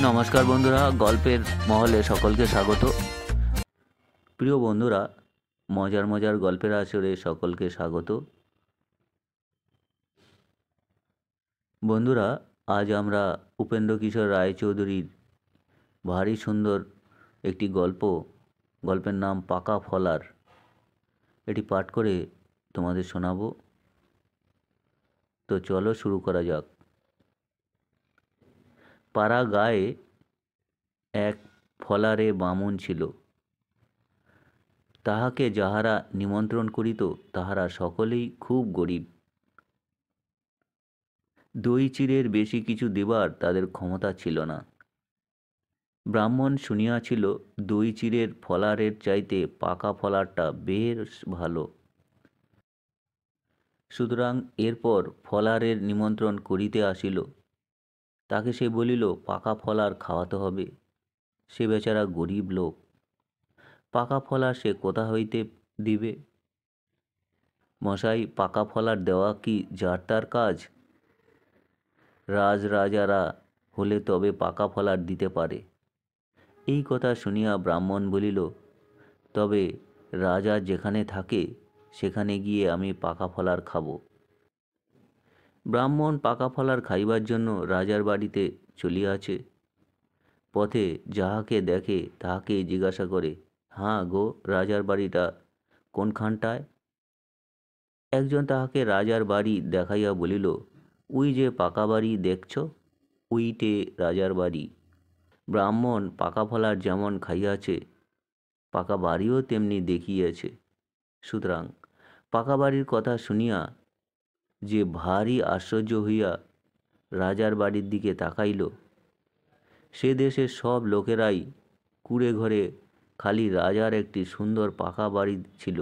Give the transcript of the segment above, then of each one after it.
নমস্কার বন্ধুরা, গল্পের মহলে সকলকে স্বাগত। প্রিয় বন্ধুরা, মজার মজার গল্পের আসরে সকলকে স্বাগত। বন্ধুরা, আজ আমরা উপেন্দ্র কিশোর রায়চৌধুরীর ভারী সুন্দর একটি গল্পের নাম পাকা ফলার, এটি পাঠ করে তোমাদের শোনাবো। তো চলো শুরু করা যাক। পাড়া গায়ে এক ফলারে বামুন ছিল। তাহাকে যাহারা নিমন্ত্রণ করিত তাহারা সকলেই খুব গরিব। দই চিড়ের বেশি কিছু দেবার তাদের ক্ষমতা ছিল না। ব্রাহ্মণ শুনিয়াছিল দই চিড়ের ফলারের চাইতে পাকা ফলারটা বেশ ভালো। সুতরাং এরপর ফলারের নিমন্ত্রণ করিতে আসিল। তাকে সে বলিল পাকা ফলার খাওয়াতে হবে। সে বেচারা গরিব লোক, পাকা ফলার সে কোথা হইতে দিবে? মশাই, পাকা ফলার দেওয়া কি যার তার কাজ? রাজারা হলে তবে পাকা ফলার দিতে পারে। এই কথা শুনিয়া ব্রাহ্মণ বলিল, তবে রাজা যেখানে থাকে সেখানে গিয়ে আমি পাকা ফলার খাব। ব্রাহ্মণ পাকা ফলার খাইবার জন্য রাজার বাড়িতে চলিয়াছে। পথে যাহাকে দেখে তাহাকেই জিজ্ঞাসা করে, হাঁ গো, রাজার বাড়িটা কোনখানটায়? একজন তাহাকে রাজার বাড়ি দেখাইয়া বলিল, উই যে পাকা বাড়ি দেখছ, উইটে রাজার বাড়ি। ব্রাহ্মণ পাকা ফলার যেমন খাইয়াছে, পাকা বাড়িও তেমনি দেখিয়াছে। সুতরাং পাকা বাড়ির কথা শুনিয়া যে ভারী আশ্চর্য হইয়া রাজার বাড়ির দিকে তাকাইল, সে দেশের সব লোকেরাই কুঁড়ে ঘরে খালি রাজার একটি সুন্দর পাকা বাড়ি ছিল।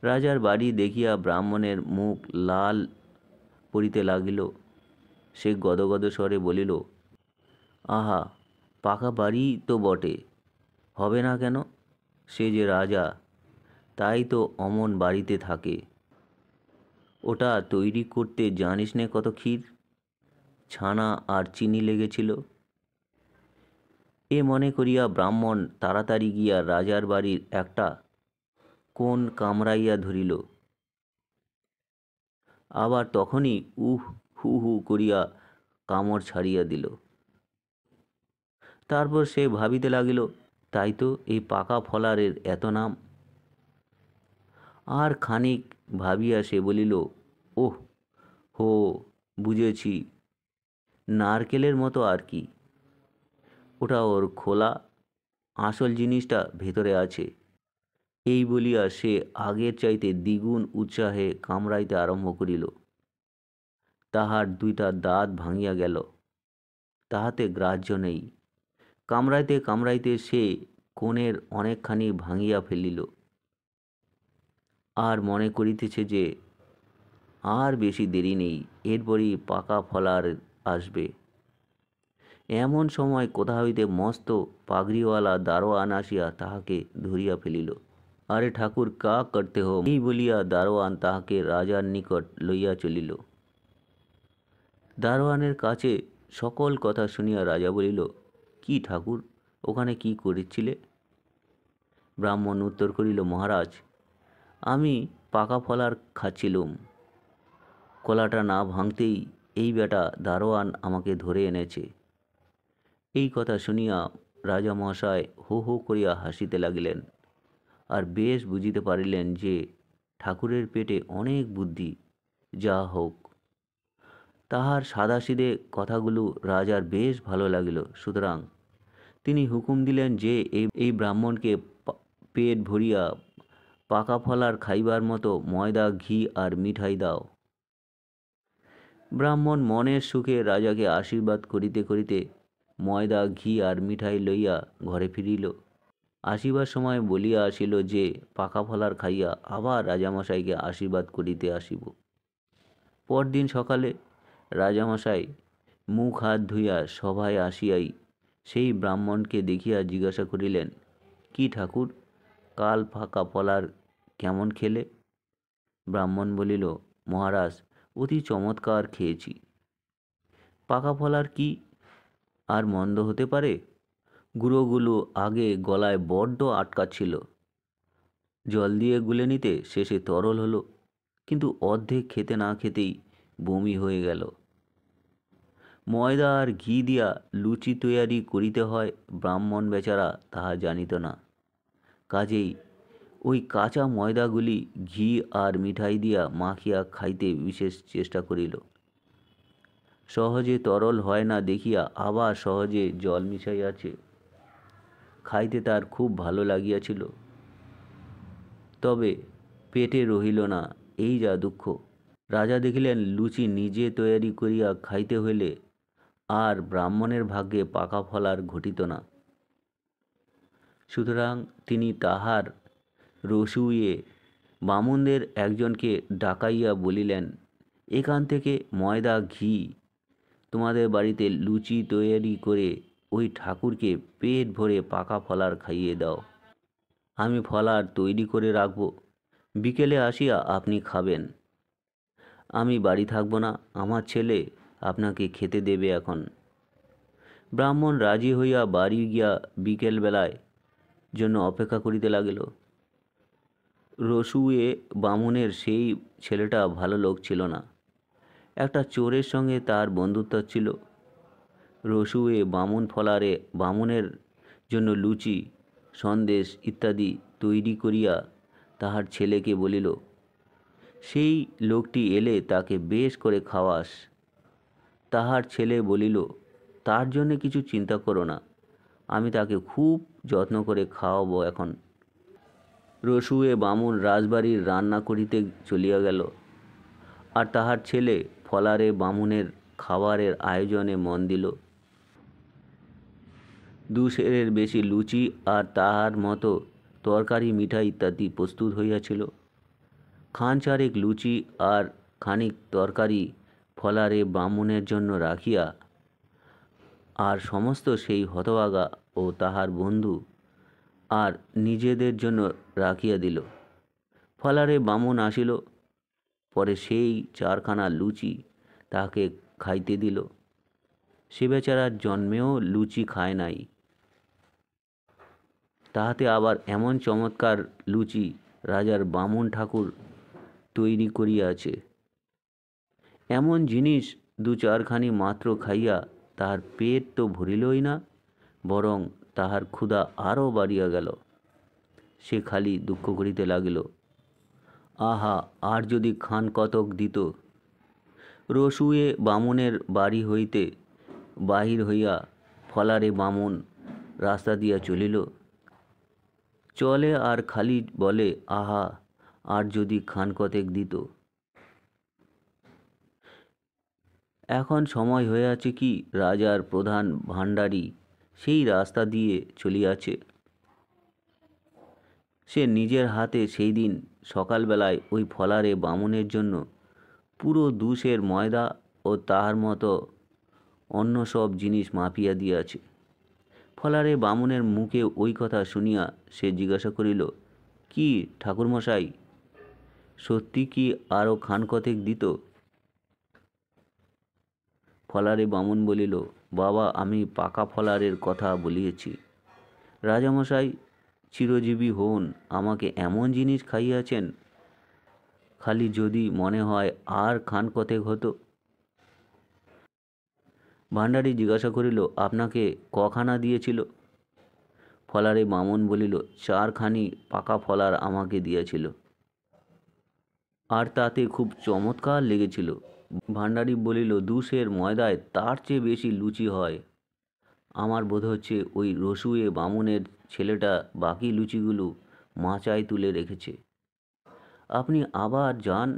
রাজার বাড়ি দেখিয়া ব্রাহ্মণের মুখ লাল পড়িতে লাগিল। সে গদগদ স্বরে বলিল, আহা, পাকা বাড়ি তো বটে, হবে না কেন? সে যে রাজা, তাই তো অমন বাড়িতে থাকে। ওটা তৈরি করতে জানিস নে কত ক্ষীর, ছানা আর চিনি লেগেছিল। এ মনে করিয়া ব্রাহ্মণ তাড়াতাড়ি গিয়া রাজার বাড়ির একটা কোণ কামড়াইয়া ধরিল। আবার তখনই হু হু করিয়া কামড় ছাড়িয়া দিল। তারপর সে ভাবিতে লাগিল, তাই তো এই পাকা ফলারের এত নাম। আর খানিক ভাবিয়া সে বলিল, ওহ হো, বুঝেছি, নারকেলের মতো আর কি। ওটা ওর খোলা, আসল জিনিসটা ভেতরে আছে। এই বলিয়া সে আগের চাইতে দ্বিগুণ উৎসাহে কামড়াইতে আরম্ভ করিল। তাহার দুইটা দাঁত ভাঙিয়া গেল, তাহাতে গ্রাহ্য নেই। কামড়াইতে কামড়াইতে সে কোণের অনেকখানি ভাঙিয়া ফেলিল, আর মনে করিতেছে যে আর বেশি দেরি নেই, এরপরই পাকা ফলার আসবে। এমন সময় কোথা হইতে মস্ত পাগড়িওয়ালা দারোয়ান আসিয়া তাহাকে ধরিয়া ফেলিল। আরে ঠাকুর, কা করতে হো, এই বলিয়া দারোয়ান তাহাকে রাজার নিকট লইয়া চলিল। দারোয়ানের কাছে সকল কথা শুনিয়া রাজা বলিল, কি ঠাকুর, ওখানে কি করিছিলে? ব্রাহ্মণ উত্তর করিল, মহারাজ, আমি পাকা ফলার খাচ্ছিলুম। কলাটা না ভাঙতেই এই বেটা দারোয়ান আমাকে ধরে এনেছে। এই কথা শুনিয়া রাজামশাই হো হো করিয়া হাসিতে লাগিলেন, আর বেশ বুঝিতে পারিলেন যে ঠাকুরের পেটে অনেক বুদ্ধি। যা হোক, তাহার সাদাসিধে কথাগুলো রাজার বেশ ভালো লাগিল। সুতরাং তিনি হুকুম দিলেন যে এই ব্রাহ্মণকে পেট ভরিয়া পাকা ফলার খাইবার মতো ময়দা, ঘি আর মিঠাই দাও। ব্রাহ্মণ মনের সুখে রাজাকে আশীর্বাদ করিতে করিতে ময়দা, ঘি আর মিঠাই লইয়া ঘরে ফিরিল। আসিবার সময় বলিয়া আসিল যে পাকা ফলার খাইয়া আবার রাজামশাইকে আশীর্বাদ করিতে আসিব। পরদিন সকালে রাজামশাই মুখ হাত ধুইয়া সভায় আসিয়াই সেই ব্রাহ্মণকে দেখিয়া জিজ্ঞাসা করিলেন, কি ঠাকুর, কাল পাকা ফলার কেমন খেলে? ব্রাহ্মণ বলিল, মহারাজ, অতি চমৎকার খেয়েছি। পাকা ফলার কি? আর মন্দ হতে পারে? গুঁড়োগুলো আগে গলায় বড্ড আটকাচ্ছিল, জল দিয়ে গুলে নিতে শেষে তরল হলো, কিন্তু অর্ধেক খেতে না খেতেই বমি হয়ে গেল। ময়দা আর ঘি দিয়া লুচি তৈয়ারি করিতে হয় ব্রাহ্মণ বেচারা তাহা জানিত না। কাজেই ওই কাঁচা ময়দাগুলি ঘি আর মিঠাই দিয়া মাখিয়া খাইতে বিশেষ চেষ্টা করিল। সহজে তরল হয় না দেখিয়া আবার সহজে জল মিশাইয়াছে। খাইতে তার খুব ভালো লাগিয়াছিল, তবে পেটে রহিল না, এই যা দুঃখ। রাজা দেখিলেন লুচি নিজে তৈয়ারি করিয়া খাইতে হইলে আর ব্রাহ্মণের ভাগ্যে পাকা ফল আর ঘটিত না। সুতরাং তিনি তাহার রসুইয়ে বামুনদের একজনকে ডাকাইয়া বলিলেন, এখান থেকে ময়দা ঘি তোমাদের বাড়িতে লুচি তৈয়ারি করে ওই ঠাকুরকে পেট ভরে পাকা ফলার খাইয়ে দাও। আমি ফলার তৈরি করে রাখব, বিকেলে আসিয়া আপনি খাবেন। আমি বাড়ি থাকব না, আমার ছেলে আপনাকে খেতে দেবে এখন। ব্রাহ্মণ রাজি হইয়া বাড়ি গিয়া বিকেলবেলায় জন্য অপেক্ষা করিতে লাগিল। রসুয়ে বামুনের সেই ছেলেটা ভালো লোক ছিল না, একটা চোরের সঙ্গে তার বন্ধুত্ব ছিল। রসুয়ে বামুন ফলারে বামুনের জন্য লুচি, সন্দেশ ইত্যাদি তৈরি করিয়া তাহার ছেলেকে বলিল, সেই লোকটি এলে তাকে বেশ করে খাওয়াস। তাহার ছেলে বলিল, তার জন্যে কিছু চিন্তা করো না, আমি তাকে খুব যত্ন করে খাওয়াবো এখন। রসুয়ে বামুন রাজবাড়ির রান্না করিতে চলিয়া গেল, আর তাহার ছেলে ফলারে বামুনের খাবারের আয়োজনে মন দিল। 2 সেরের বেশি লুচি আর তাহার মতো তরকারি মিঠাই ইত্যাদি প্রস্তুত হইয়াছিল। খান চারেক লুচি আর খানিক তরকারি ফলারে বামুনের জন্য রাখিয়া আর সমস্ত সেই হতভাগা ও তাহার বন্ধু আর নিজেদের জন্য রাখিয়া দিল। ফলারে বামুন আসিল, পরে সেই 4খানা লুচি তাহাকে খাইতে দিল। সে বেচারার জন্মেও লুচি খায় নাই, তাহাতে আবার এমন চমৎকার লুচি রাজার বামুন ঠাকুর তৈরি করিয়াছে। এমন জিনিস 2-4খানি মাত্র খাইয়া তাহার পেট তো ভরিলই না, বরং তাহার ক্ষুধা আরও বাড়িয়া গেল। সে খালি দুঃখ করিতে লাগিল, আহা, আর যদি খান কতক দিত। রসুয়ে বামুনের বাড়ি হইতে বাহির হইয়া ফলারে বামুন রাস্তা দিয়া চলিল। চলে আর খালি বলে, আহা, আর যদি খান কতেক দিত। এখন সময় হইয়াছে কি রাজার প্রধান ভাণ্ডারী সেই রাস্তা দিয়ে চলিয়াছে। সে নিজের হাতে সেই দিন সকালবেলায় ওই ফলারে বামুনের জন্য পুরো 2 সের ময়দা ও তাহার মতো অন্য সব জিনিস মাপিয়া দিয়াছে। ফলারে বামুনের মুখে ওই কথা শুনিয়া সে জিজ্ঞাসা করিল, কি ঠাকুরমশাই, সত্যি কি আরও খান কতেক দিত? ফলারে বামুন বলিল, বাবা, আমি পাকা ফলারের কথা বলিয়েছি। রাজামশাই চিরজীবী হন, আমাকে এমন জিনিস খাইয়াছেন, খালি যদি মনে হয় আর খান কতেক হতো। ভাণ্ডারী জিজ্ঞাসা করিল, আপনাকে কখানা দিয়েছিল? ফলারে বামুন বলিল, 4খানি পাকা ফলার আমাকে দিয়েছিল, আর তাতে খুব চমৎকার লেগেছিল। ভাণ্ডারী বলিল, 2 সের ময়দায় তার চেয়ে বেশি লুচি হয়। আমার বোধ হচ্ছে ওই রসুয়ে বামুনের ছেলেটা বাকি লুচিগুলো মাচায় তুলে রেখেছে। আপনি আবার যান,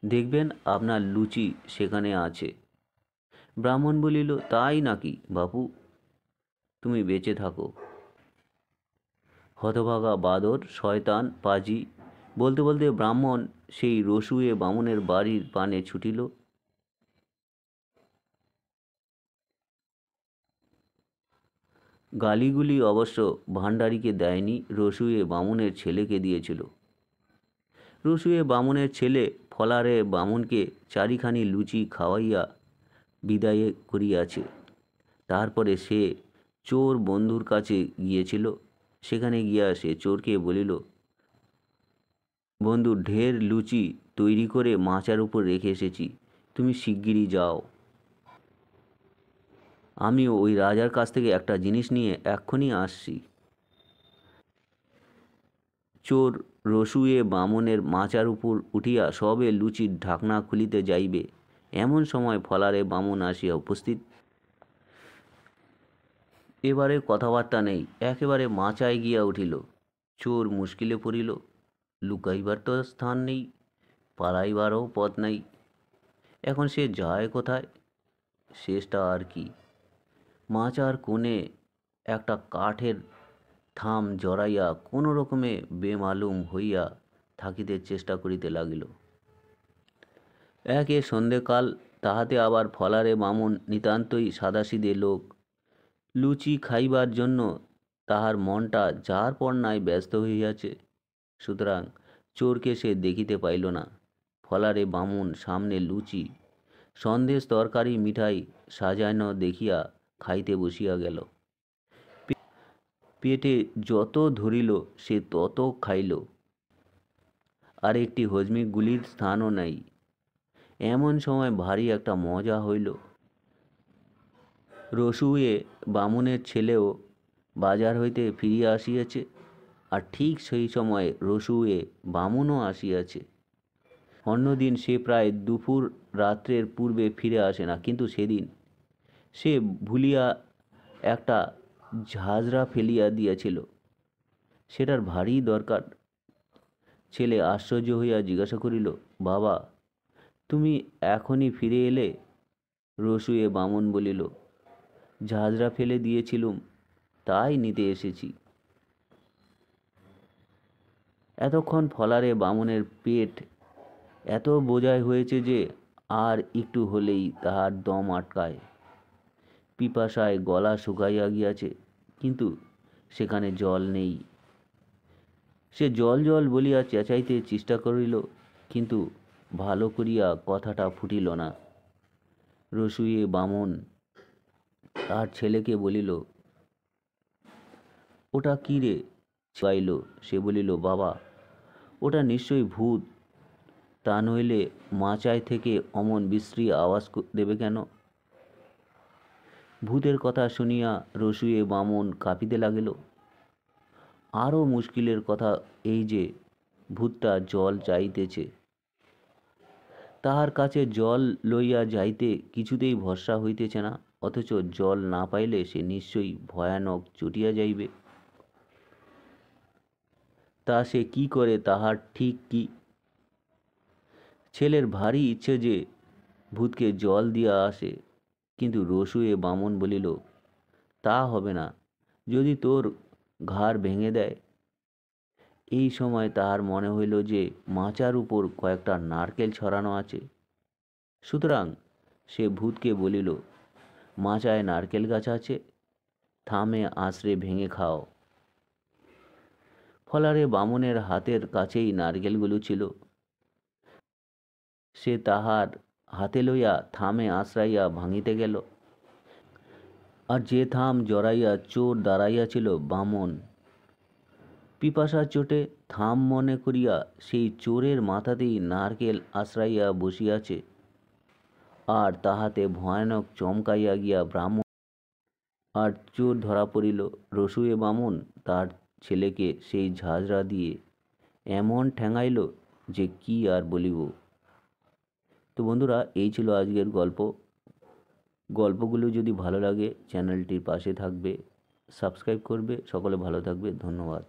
দেখবেন আপনার লুচি সেখানে আছে। ব্রাহ্মণ বলিল, তাই নাকি বাপু, তুমি বেঁচে থাকো। হতভাগা বাদর, শয়তান, পাজি, বলতে বলতে ব্রাহ্মণ সেই রসুয়ে বামুনের বাড়ির পানে ছুটিল। গালিগুলি অবশ্য ভাণ্ডারীকে দেয়নি, রসুয়ে বামুনের ছেলেকে দিয়েছিল। রসুয়ে বামুনের ছেলে ফলারে বামুনকে 4খানি লুচি খাওয়াইয়া বিদায় করিয়াছে। তারপরে সে চোর বন্ধুর কাছে গিয়েছিল। সেখানে গিয়া সে চোরকে বলিল, বন্ধু, ঢের লুচি তৈরি করে মাচার উপর রেখে এসেছি, তুমি শিগগিরই যাও। আমি ওই রাজার কাছ থেকে একটা জিনিস নিয়ে এক্ষুনি আসছি। চোর রসুয়ে বামনের মাচার উপর উঠিয়া সবে লুচির ঢাকনা খুলিতে যাইবে, এমন সময় ফলারে বামন আসিয়া উপস্থিত। এবারে কথাবার্তা নেই, একেবারে মাচায় গিয়া উঠিল। চোর মুশকিলে পড়িল। লুকাইবার তো স্থান নেই, পালাইবারও পথ নাই। এখন সে যায় কোথায়? শেষটা আর কি? মাচার কোণে একটা কাঠের থাম জড়াইয়া কোনো রকমে বেমালুম হইয়া থাকিতে চেষ্টা করিতে লাগিল। একে সন্ধেকাল, তাহাতে আবার ফলারে বামন নিতান্তই সাদাসিধে লোক। লুচি খাইবার জন্য তাহার মনটা যার পর নাই ব্যস্ত হইয়াছে। সুতরাং চোরকে সে দেখিতে পাইল না। ফলারে বামুন সামনে লুচি, সন্দেশ, তরকারি, মিঠাই সাজানো দেখিয়া খাইতে বসিয়া গেল। পেটে যত ধরিল সে তত খাইল, আর একটি হজমি গুলির স্থানও নাই। এমন সময় ভারী একটা মজা হইল। রসুয়ে বামুনের ছেলেও বাজার হইতে ফিরিয়া আসিয়াছে, আর ঠিক সেই সময়ে রসুয়ে বামুনও আসিয়াছে। অন্যদিন সে প্রায় দুপুর রাত্রের পূর্বে ফিরে আসে না, কিন্তু সেদিন সে ভুলিয়া একটা ঝাঁঝরা ফেলিয়া দিয়াছিল, সেটার ভারী দরকার। ছেলে আশ্চর্য হইয়া জিজ্ঞাসা করিল, বাবা, তুমি এখনই ফিরে এলে? রসুয়ে বামন বলিল, ঝাঁঝরা ফেলে দিয়েছিলুম, তাই নিতে এসেছি। এতক্ষণ ফলারে বামনের পেট এত বোঝাই হয়েছে যে আর একটু হলেই তাহার দম আটকায়। পিপাসায় গলা শুকাইয়া গিয়াছে, কিন্তু সেখানে জল নেই। সে জল জল বলিয়া চেঁচাইতে চেষ্টা করিল, কিন্তু ভালো করিয়া কথাটা ফুটিল না। রসুয়ে বামন তার ছেলেকে বলিল, ওটা কী রে? চাইল। সে বলিল, বাবা, ওটা নিশ্চয়ই ভূত, তা নইলে মাচায় থেকে অমন বিশ্রী আওয়াজ দেবে কেন? ভূতের কথা শুনিয়া রসুয়ে বামন কাঁপিতে লাগিল। আরও মুশকিলের কথা এই যে ভূতটা জল চাইতেছে। তাহার কাছে জল লইয়া যাইতে কিছুতেই ভরসা হইতেছে না, অথচ জল না পাইলে সে নিশ্চয়ই ভয়ানক চটিয়া যাইবে। তা সে কি করে, তাহার ঠিক কি? ছেলের ভারী ইচ্ছে যে ভূতকে জল দিয়া আসে, কিন্তু রসুয়ে বামন বলিল, তা হবে না, যদি তোর ঘাড় ভেঙে দেয়। এই সময় তাহার মনে হইল যে মাচার উপর কয়েকটা নারকেল ছড়ানো আছে। সুতরাং সে ভূতকে বলিল, মাচায় নারকেল গাছ আছে, থামে আশ্রে ভেঙে খাও। ফলারে বামনের হাতের কাছেই নারকেলগুলো ছিল। সে তাহার হাতে লইয়া থামে আশ্রাইয়া ভাঙিতে গেল, আর যে থাম জড়াইয়া চোর দাঁড়াইয়াছিল বামন পিপাসার চোটে থাম মনে করিয়া সেই চোরের মাথাতেই নারকেল আশ্রাইয়া বসিয়াছে, আর তাহাতে ভয়ানক চমকাইয়া গিয়া ব্রাহ্মণ আর চোর ধরা পড়িল। রসুয়ে বামন তার ছেলেকে সেই ঝাঁঝরা দিয়ে এমন ঠ্যাঙাইল যে কি আর বলিব। তো বন্ধুরা, এই ছিল আজকের গল্প। গল্পগুলো যদি ভালো লাগে চ্যানেলটির পাশে থাকবে, সাবস্ক্রাইব করবে। সকলে ভালো থাকবে, ধন্যবাদ।